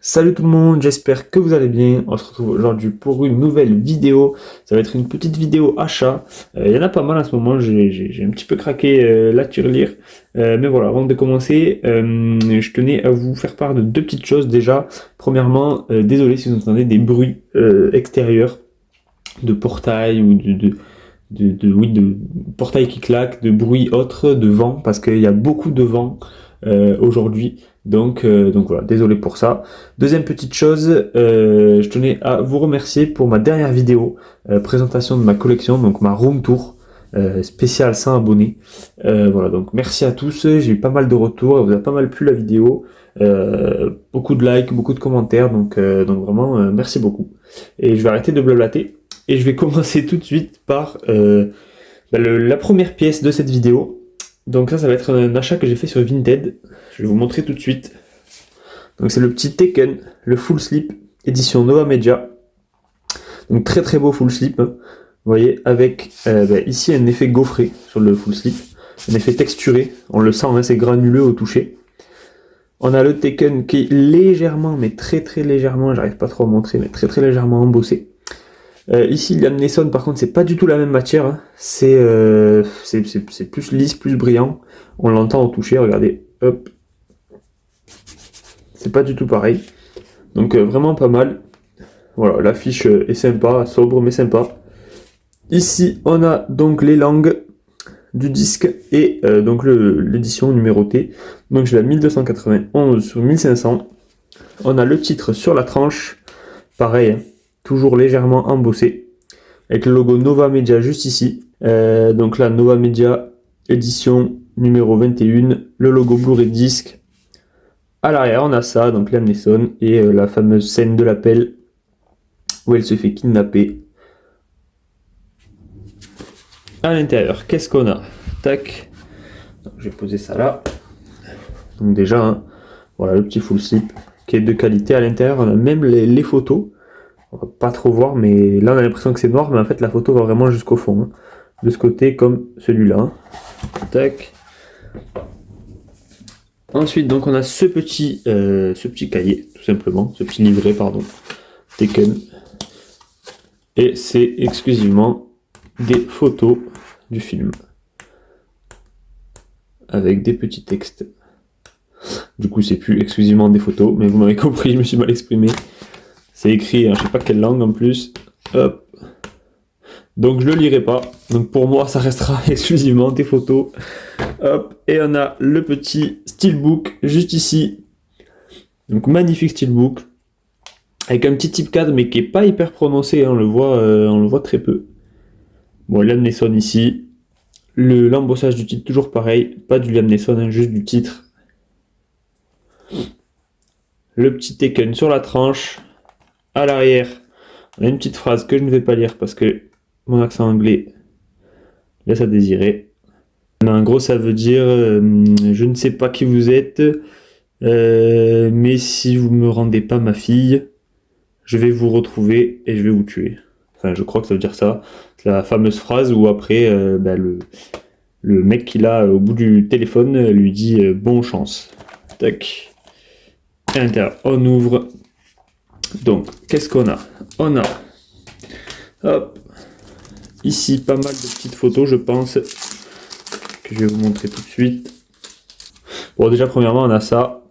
Salut tout le monde, j'espère que vous allez bien. On se retrouve aujourd'hui pour une nouvelle vidéo. Ça va être une petite vidéo achat. Il y en a pas mal en ce moment, j'ai un petit peu craqué la tirelire. Mais voilà, avant de commencer, je tenais à vous faire part de deux petites choses déjà. Premièrement, désolé si vous entendez des bruits extérieurs de portail ou de portail qui claque, de bruit autre, de vent, parce qu'il y a beaucoup de vent aujourd'hui. Donc voilà, désolé pour ça. Deuxième petite chose, je tenais à vous remercier pour ma dernière vidéo, présentation de ma collection, donc ma room tour, spéciale 100 abonnés. Voilà, donc merci à tous, j'ai eu pas mal de retours, elle vous a pas mal plu la vidéo, beaucoup de likes, beaucoup de commentaires, donc vraiment merci beaucoup. Et je vais arrêter de blablater, et je vais commencer tout de suite par la première pièce de cette vidéo. Donc ça va être un achat que j'ai fait sur Vinted. Je vais vous montrer tout de suite. Donc c'est le petit Taken, le full slip, édition Nova Media. Donc très très beau full slip. Hein. Vous voyez, avec ici un effet gaufré sur le full slip. Un effet texturé. On le sent, hein, c'est granuleux au toucher. On a le Taken qui est légèrement, mais très très légèrement, j'arrive pas trop à montrer, mais très très légèrement embossé. Ici, Liam Neeson, par contre, c'est pas du tout la même matière. Hein. C'est plus lisse, plus brillant. On l'entend au toucher, regardez. Hop. C'est pas du tout pareil. Donc vraiment pas mal. Voilà, l'affiche est sympa, sobre mais sympa. Ici, on a donc les langues du disque et donc l'édition numérotée. Donc je l'ai à 1291 sur 1500. On a le titre sur la tranche. Pareil, hein. Toujours légèrement embossé, avec le logo Nova Media juste ici. Donc là, Nova Media, édition numéro 21, le logo Blu-ray disque. À l'arrière, on a ça, donc Liam Neeson, et la fameuse scène de l'appel, où elle se fait kidnapper. À l'intérieur, qu'est-ce qu'on a? Tac. Donc, je vais poser ça là. Donc déjà, hein, voilà le petit full slip, qui est de qualité. À l'intérieur, on a même les photos. On va pas trop voir, mais là on a l'impression que c'est noir, mais en fait la photo va vraiment jusqu'au fond. Hein. De ce côté comme celui-là. Tac. Ensuite, donc on a ce petit cahier, tout simplement, ce petit livret, pardon, Taken. Et c'est exclusivement des photos du film. Avec des petits textes. Du coup, c'est plus exclusivement des photos, mais vous m'avez compris, je me suis mal exprimé. C'est écrit, hein, je sais pas quelle langue en plus. Hop. Donc je le lirai pas. Donc pour moi, ça restera exclusivement des photos. Hop. Et on a le petit steelbook juste ici. Donc magnifique steelbook. Avec un petit type 4 mais qui est pas hyper prononcé. Hein, on le voit très peu. Bon, Liam Neeson ici. L'embossage du titre, toujours pareil. Pas du Liam Neeson, hein, juste du titre. Le petit Taken sur la tranche. À l'arrière, on a une petite phrase que je ne vais pas lire parce que mon accent anglais laisse à désirer. En gros, ça veut dire je ne sais pas qui vous êtes, mais si vous me rendez pas ma fille, je vais vous retrouver et je vais vous tuer. Enfin, je crois que ça veut dire ça. C'est la fameuse phrase où après, le mec qui l'a au bout du téléphone lui dit bon chance. Tac. Et à l'intérieur, on ouvre. Donc, qu'est-ce qu'on a? On a, hop, ici pas mal de petites photos, je pense, que je vais vous montrer tout de suite. Bon, déjà, premièrement, on a ça.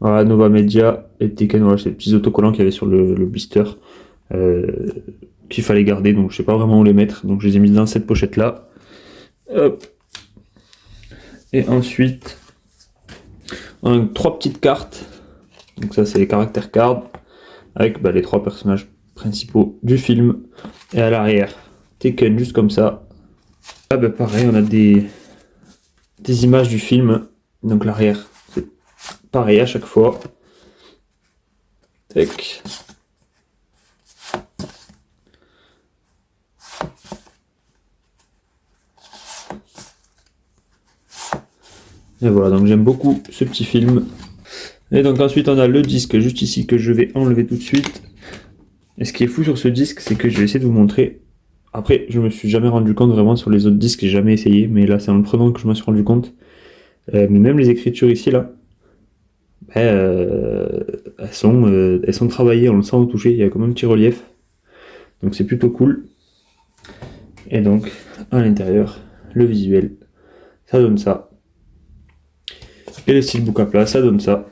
Voilà, Nova Media et Taken, voilà, c'est les petits autocollants qu'il y avait sur le blister, qu'il fallait garder, donc je sais pas vraiment où les mettre, donc je les ai mis dans cette pochette-là. Hop. Et ensuite, on a 3 petites cartes. Donc ça, c'est les caractères cards, avec les 3 personnages principaux du film. Et à l'arrière, Taken juste comme ça. Là, pareil, on a des images du film. Donc l'arrière, c'est pareil à chaque fois. Tac. Et voilà, donc j'aime beaucoup ce petit film. Et donc ensuite, on a le disque juste ici que je vais enlever tout de suite. Et ce qui est fou sur ce disque, c'est que je vais essayer de vous montrer. Après, je me suis jamais rendu compte vraiment sur les autres disques, j'ai jamais essayé, mais là c'est en le prenant que je me suis rendu compte. Mais même les écritures ici, là, elles sont travaillées, on le sent au toucher, il y a quand même un petit relief. Donc c'est plutôt cool. Et donc, à l'intérieur, le visuel, ça donne ça. Et le steelbook à plat, ça donne ça.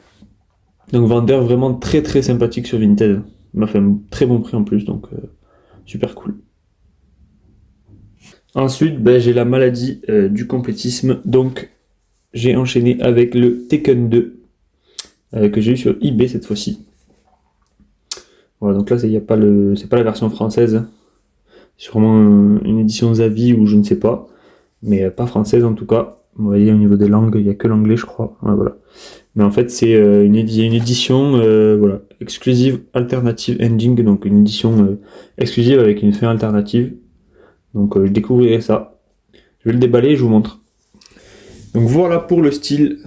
Donc vendeur vraiment très très sympathique sur Vinted. Il m'a fait un très bon prix en plus, donc super cool. Ensuite, j'ai la maladie du complétisme, donc j'ai enchaîné avec le Tekken 2 que j'ai eu sur eBay cette fois-ci. Voilà, donc là c'est pas la version française, sûrement une édition Zavi ou je ne sais pas, mais pas française en tout cas. Vous voyez au niveau des langues, il n'y a que l'anglais je crois. Ouais, voilà. Mais en fait c'est une édition voilà, exclusive alternative ending, donc une édition exclusive avec une fin alternative. Donc je découvrirai ça. Je vais le déballer et je vous montre. Donc voilà pour le style,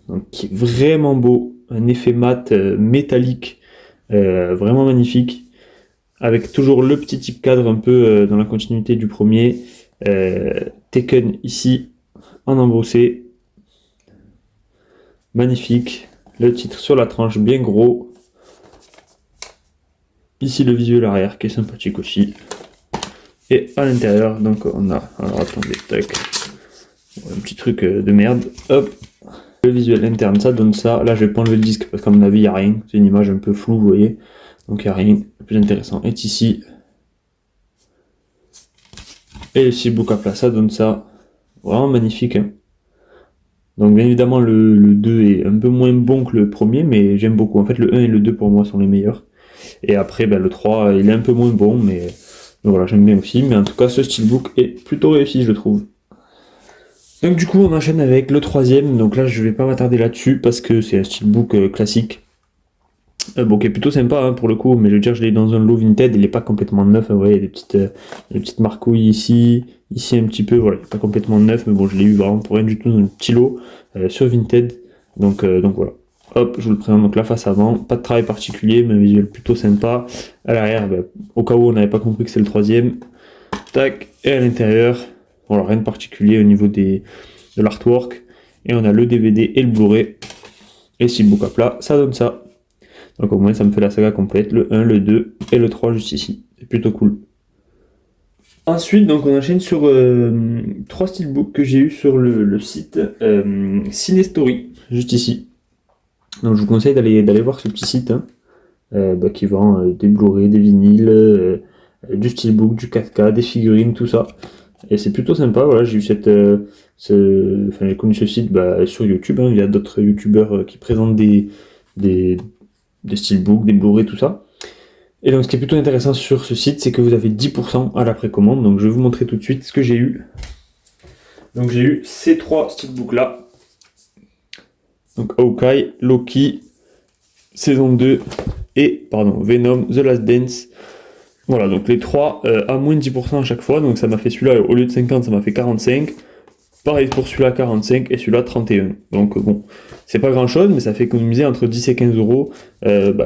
donc, qui est vraiment beau, un effet mat métallique, vraiment magnifique, avec toujours le petit type cadre un peu dans la continuité du premier, Taken ici en embrossé, magnifique, le titre sur la tranche bien gros, ici le visuel arrière qui est sympathique aussi, et à l'intérieur donc on a, alors attendez, tac, un petit truc de merde, hop, le visuel interne ça donne ça, là je vais pas enlever le disque parce qu'à mon avis il n'y a rien, c'est une image un peu floue vous voyez, donc il n'y a rien, le plus intéressant est ici, et le steelbook à plat ça donne ça, vraiment magnifique hein. Donc bien évidemment le 2 est un peu moins bon que le premier mais j'aime beaucoup, en fait le 1 et le 2 pour moi sont les meilleurs, et après le 3 il est un peu moins bon mais voilà j'aime bien aussi, mais en tout cas ce steelbook est plutôt réussi je trouve. Donc du coup on enchaîne avec le troisième, donc là je vais pas m'attarder là-dessus parce que c'est un steelbook classique, bon qui est plutôt sympa hein, pour le coup, mais je veux dire je l'ai dans un lot Vinted, il est pas complètement neuf, hein, vous voyez, il y a des petites marcouilles ici un petit peu, voilà, il est pas complètement neuf, mais bon je l'ai eu vraiment pour rien du tout dans un petit lot sur Vinted, donc voilà. Hop, je vous le présente donc la face avant, pas de travail particulier, mais un visuel plutôt sympa. À l'arrière, au cas où on n'avait pas compris que c'est le troisième, tac, et à l'intérieur, voilà, rien de particulier au niveau de l'artwork, et on a le DVD et le Blu-ray, et si le book à plat, ça donne ça. Donc au moins ça me fait la saga complète, le 1, le 2 et le 3 juste ici. C'est plutôt cool. Ensuite, donc on enchaîne sur 3 steelbooks que j'ai eu sur le site Cinestory, juste ici. Donc je vous conseille d'aller voir ce petit site hein, qui vend des Blu-ray, des vinyles, du steelbook, du 4K, des figurines, tout ça. Et c'est plutôt sympa, voilà, j'ai eu j'ai connu ce site sur YouTube, hein, via d'autres youtubeurs qui présentent des steelbooks, des Blu-ray, tout ça. Et donc ce qui est plutôt intéressant sur ce site, c'est que vous avez 10% à la précommande. Donc je vais vous montrer tout de suite ce que j'ai eu. Donc j'ai eu ces 3 steelbooks là. Donc Hawkeye, Loki, saison 2 et Venom, The Last Dance. Voilà, donc les 3 à moins de 10% à chaque fois. Donc ça m'a fait celui-là, au lieu de 50, ça m'a fait 45. Pareil pour celui-là 45 et celui-là 31. Donc bon, c'est pas grand chose, mais ça fait économiser entre 10 et 15 euros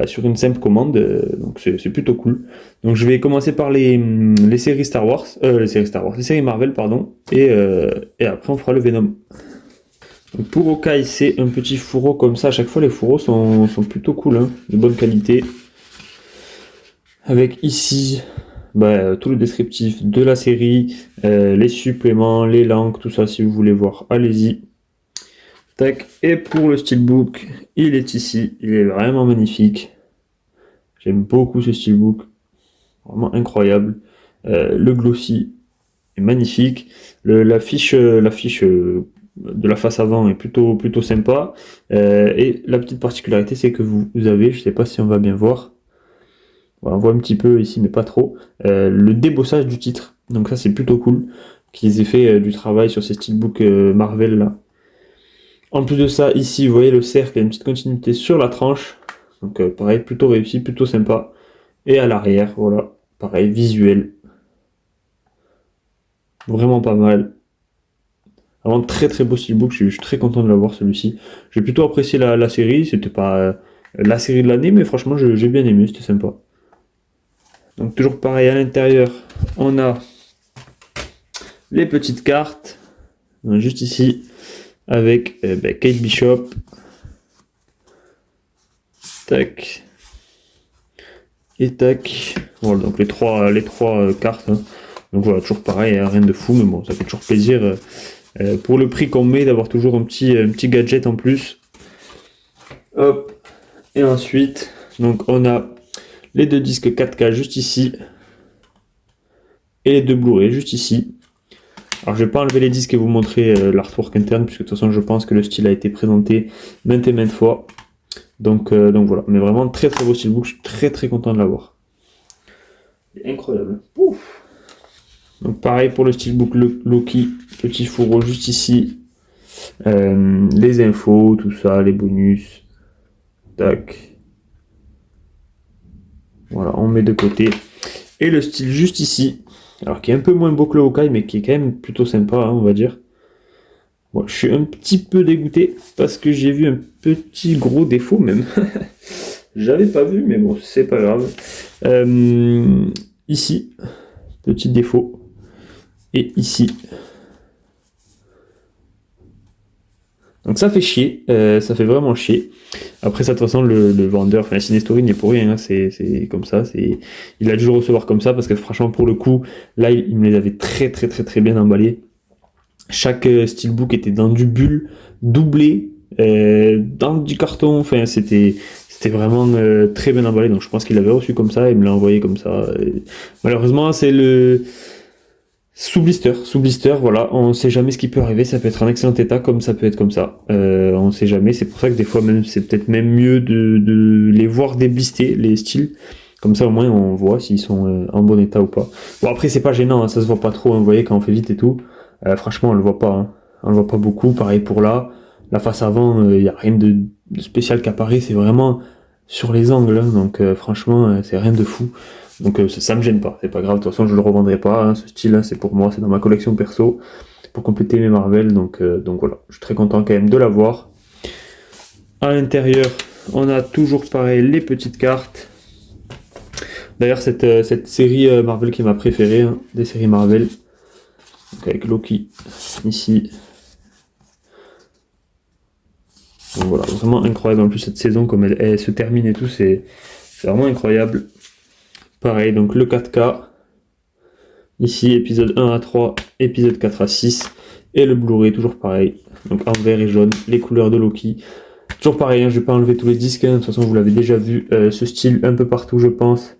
sur une simple commande. Donc c'est plutôt cool. Donc je vais commencer par les séries Star Wars, les séries Marvel, pardon, et après on fera le Venom. Donc pour Hawkeye, c'est un petit fourreau comme ça. À chaque fois, les fourreaux sont plutôt cool, hein, de bonne qualité. Avec ici tout le descriptif de la série, les suppléments, les langues, tout ça si vous voulez voir, allez-y. Tac. Et pour le steelbook, il est ici, il est vraiment magnifique. J'aime beaucoup ce steelbook, vraiment incroyable. Le glossy est magnifique. La fiche de la face avant est plutôt sympa. Et la petite particularité, c'est que vous avez, je sais pas si on va bien voir, on voit un petit peu ici, mais pas trop, le débossage du titre. Donc ça, c'est plutôt cool qu'ils aient fait du travail sur ces steelbooks Marvel là. En plus de ça, ici, vous voyez le cercle, il y a une petite continuité sur la tranche. Donc pareil, plutôt réussi, plutôt sympa. Et à l'arrière, voilà, pareil, visuel. Vraiment pas mal. Vraiment très très beau steelbook, je suis très content de l'avoir celui-ci. J'ai plutôt apprécié la série, c'était pas la série de l'année, mais franchement j'ai bien aimé, c'était sympa. Donc toujours pareil à l'intérieur, on a les petites cartes, juste ici, avec Kate Bishop, tac, et tac. Voilà, donc les trois cartes. Hein. Donc voilà, toujours pareil, hein, rien de fou, mais bon, ça fait toujours plaisir pour le prix qu'on met d'avoir toujours un petit gadget en plus. Hop, et ensuite, donc on a les deux disques 4K juste ici, et les deux Blu-ray juste ici. Alors je vais pas enlever les disques et vous montrer l'artwork interne, puisque de toute façon je pense que le style a été présenté maintes et maintes fois. Donc voilà, mais vraiment très très beau steelbook, je suis très très content de l'avoir. Incroyable. Ouf. Donc pareil pour le steelbook Loki, petit fourreau juste ici. Les infos, tout ça, les bonus. Tac. Voilà, on met de côté. Et le style juste ici, alors qui est un peu moins beau que le Hawkeye, mais qui est quand même plutôt sympa, hein, on va dire. Bon, je suis un petit peu dégoûté parce que j'ai vu un petit gros défaut même. J'avais pas vu, mais bon, c'est pas grave. Ici, petit défaut. Et ici. Donc ça fait chier, ça fait vraiment chier. Après ça, de toute façon, le vendeur, enfin Cinestory n'est pour rien, hein, c'est comme ça, il a dû le recevoir comme ça, parce que franchement, pour le coup, là, il me les avait très très très très bien emballés. Chaque steelbook était dans du bulle, doublé, dans du carton, enfin c'était vraiment très bien emballé, donc je pense qu'il l'avait reçu comme ça, et me l'a envoyé comme ça. Et malheureusement, c'est le... Sous blister, voilà, on sait jamais ce qui peut arriver, ça peut être en excellent état comme ça peut être comme ça, on sait jamais, c'est pour ça que des fois même c'est peut-être même mieux de les voir déblister, les styles, comme ça au moins on voit s'ils sont en bon état ou pas. Bon après c'est pas gênant, hein, ça se voit pas trop, hein, vous voyez quand on fait vite et tout, franchement on le voit pas, hein. On le voit pas beaucoup, pareil pour là, la face avant, y a rien de spécial qui apparaît, c'est vraiment sur les angles, hein, donc franchement c'est rien de fou. Donc ça me gêne pas, c'est pas grave, de toute façon je le revendrai pas, hein, ce style là c'est pour moi, c'est dans ma collection perso, pour compléter mes Marvel, donc voilà, je suis très content quand même de l'avoir. À l'intérieur, on a toujours pareil les petites cartes. D'ailleurs cette série Marvel qui est ma préférée, hein, des séries Marvel, donc avec Loki, ici. Donc voilà, vraiment incroyable, en plus cette saison comme elle se termine et tout, c'est vraiment incroyable. Pareil, donc le 4K, ici épisode 1 à 3, épisode 4 à 6, et le Blu-ray toujours pareil, donc en vert et jaune, les couleurs de Loki. Toujours pareil, hein, je vais pas enlever tous les disques, hein, de toute façon vous l'avez déjà vu, ce style un peu partout je pense.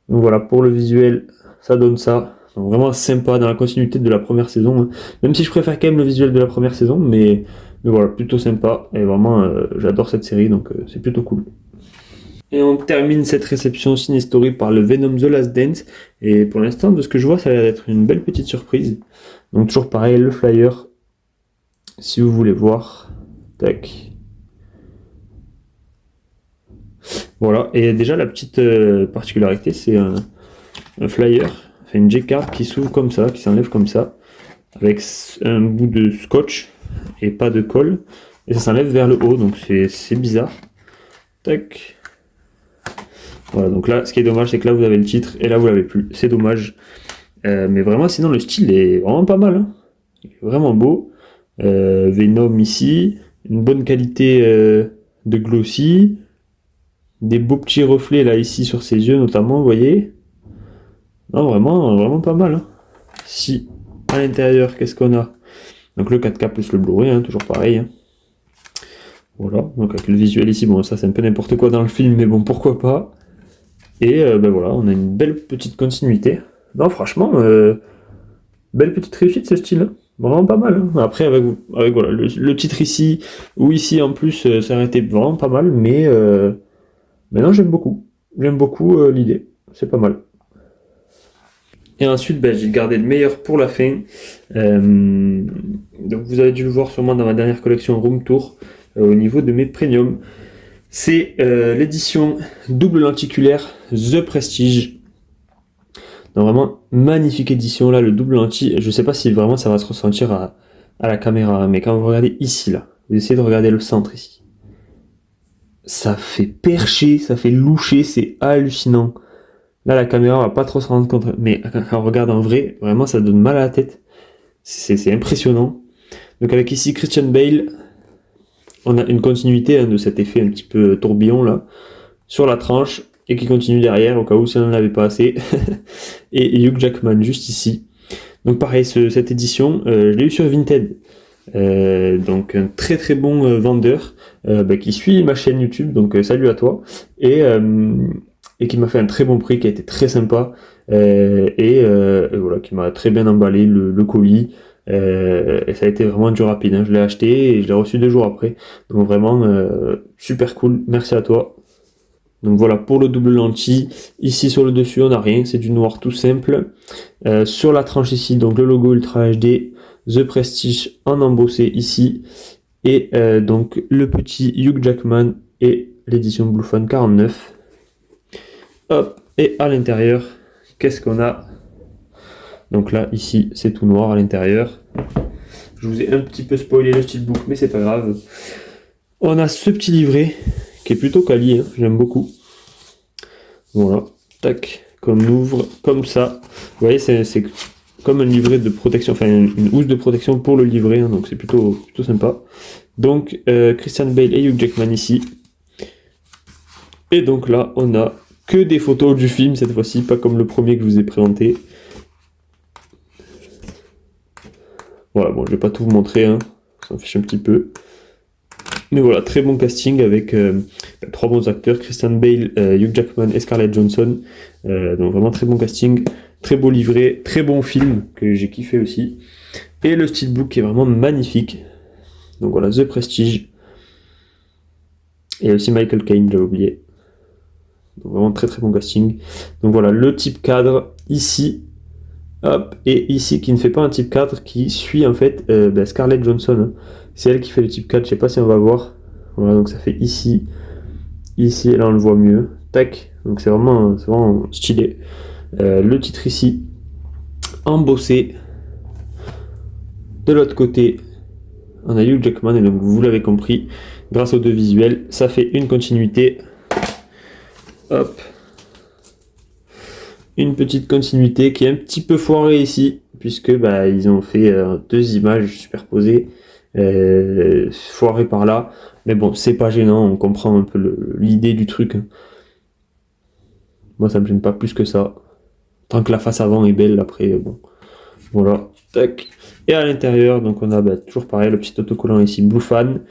Donc voilà, pour le visuel, ça donne ça. Donc vraiment sympa dans la continuité de la première saison, hein. Même si je préfère quand même le visuel de la première saison, mais voilà, plutôt sympa, et vraiment j'adore cette série, donc c'est plutôt cool. Et on termine cette réception Cinestory par le Venom The Last Dance. Et pour l'instant, de ce que je vois, ça a l'air d'être une belle petite surprise. Donc toujours pareil, le flyer, si vous voulez voir. Tac. Voilà, et déjà la petite particularité, c'est un flyer, enfin une J-card qui s'ouvre comme ça, qui s'enlève comme ça, avec un bout de scotch et pas de colle. Et ça s'enlève vers le haut, donc c'est bizarre. Tac. Voilà, donc là, ce qui est dommage, c'est que là, vous avez le titre, et là, vous l'avez plus. C'est dommage. Mais vraiment, sinon, le style est vraiment pas mal, hein. Il est vraiment beau. Venom ici. Une bonne qualité de glossy. Des beaux petits reflets, là, ici, sur ses yeux, notamment, vous voyez. Non, vraiment, vraiment pas mal, hein. Si, à l'intérieur, qu'est-ce qu'on a? Donc le 4K plus le Blu-ray, hein, toujours pareil, hein. Voilà, donc avec le visuel ici, bon, ça, c'est un peu n'importe quoi dans le film, mais bon, pourquoi pas. Et ben voilà, on a une belle petite continuité. Non, franchement, belle petite réussite ce style. Vraiment pas mal, hein. Après, avec voilà, le titre ici, ou ici en plus, ça aurait été vraiment pas mal, mais non, j'aime beaucoup. J'aime beaucoup l'idée. C'est pas mal. Et ensuite, ben, j'ai gardé le meilleur pour la fin. Donc vous avez dû le voir sûrement dans ma dernière collection Room Tour, au niveau de mes premiums. C'est l'édition double lenticulaire The Prestige. Donc vraiment magnifique édition là, le double lentille. Je sais pas si vraiment ça va se ressentir à la caméra, mais quand vous regardez ici là, vous essayez de regarder le centre ici. Ça fait percher, ça fait loucher, c'est hallucinant. Là la caméra va pas trop se rendre compte, mais quand on regarde en vrai, vraiment ça donne mal à la tête. C'est impressionnant. Donc avec ici Christian Bale, on a une continuité, hein, de cet effet un petit peu tourbillon là. sur la tranche et qui continue derrière au cas où si on n'en avait pas assez. Et Hugh Jackman juste ici. Donc pareil, cette édition, je l'ai eu sur Vinted. Donc un très très bon vendeur qui suit ma chaîne YouTube, donc salut à toi, et qui m'a fait un très bon prix, qui a été très sympa, et voilà, qui m'a très bien emballé le colis, et ça a été vraiment du rapide, hein. Je l'ai acheté et je l'ai reçu 2 jours après, donc vraiment super cool, merci à toi. Donc voilà pour le double lentille. Ici sur le dessus on n'a rien, c'est du noir tout simple. Sur la tranche ici, donc le logo Ultra HD, The Prestige en embossé ici, et donc le petit Hugh Jackman et l'édition Bluefan 49. Hop, et à l'intérieur, qu'est-ce qu'on a? Donc là, ici, c'est tout noir à l'intérieur. Je vous ai un petit peu spoilé le steelbook, mais c'est pas grave. On a ce petit livret qui est plutôt quali, hein, j'aime beaucoup. Voilà, tac, comme on ouvre comme ça. Vous voyez, c'est comme un livret de protection, enfin une housse de protection pour le livret, hein, donc c'est plutôt sympa. Donc Christian Bale et Hugh Jackman ici. Et donc là, on a que des photos du film cette fois-ci, pas comme le premier que je vous ai présenté. Voilà, bon, je vais pas tout vous montrer, hein, ça s'en fiche un petit peu. Mais voilà, très bon casting avec 3 bons acteurs, Christian Bale, Hugh Jackman et Scarlett Johansson. Donc vraiment très bon casting, très beau livret, très bon film que j'ai kiffé aussi. Et le steelbook qui est vraiment magnifique. Donc voilà, The Prestige. Et aussi Michael Caine, j'avais oublié. Donc vraiment très très bon casting. Donc voilà, le type cadre ici. Hop, et ici qui ne fait pas un type cadre, qui suit en fait Scarlett Johansson. Hein. C'est elle qui fait le type 4, je sais pas si on va voir. Voilà, donc ça fait ici, ici, et là on le voit mieux. Tac, donc c'est vraiment stylé. Le titre ici, embossé. De l'autre côté, on a Hugh Jackman, et donc vous l'avez compris, grâce aux 2 visuels, ça fait une continuité. Hop. Une petite continuité qui est un petit peu foirée ici, puisque ils ont fait 2 images superposées. Foiré par là, mais bon, c'est pas gênant, on comprend un peu l'idée du truc. Moi, ça me gêne pas plus que ça. Tant que la face avant est belle, après, bon, voilà, tac. Et à l'intérieur, donc on a toujours pareil, le petit autocollant ici, Bluefan.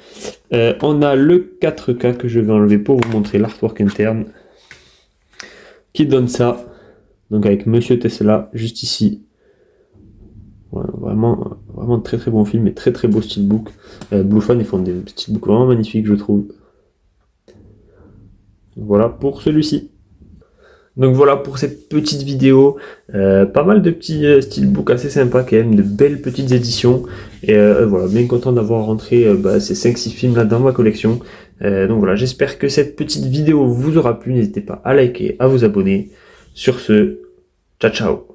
On a le 4K que je vais enlever pour vous montrer l'artwork interne, qui donne ça, donc avec Monsieur Tesla, juste ici. Ouais, vraiment très très bon film et très très beau steelbook. Bluefan, ils font des steelbooks vraiment magnifiques, je trouve. Voilà pour celui-ci. Donc voilà pour cette petite vidéo. Pas mal de petits steelbooks assez sympas quand même, de belles petites éditions. Et voilà, bien content d'avoir rentré ces 5-6 films là dans ma collection. Donc voilà, j'espère que cette petite vidéo vous aura plu. N'hésitez pas à liker, à vous abonner. Sur ce, ciao ciao.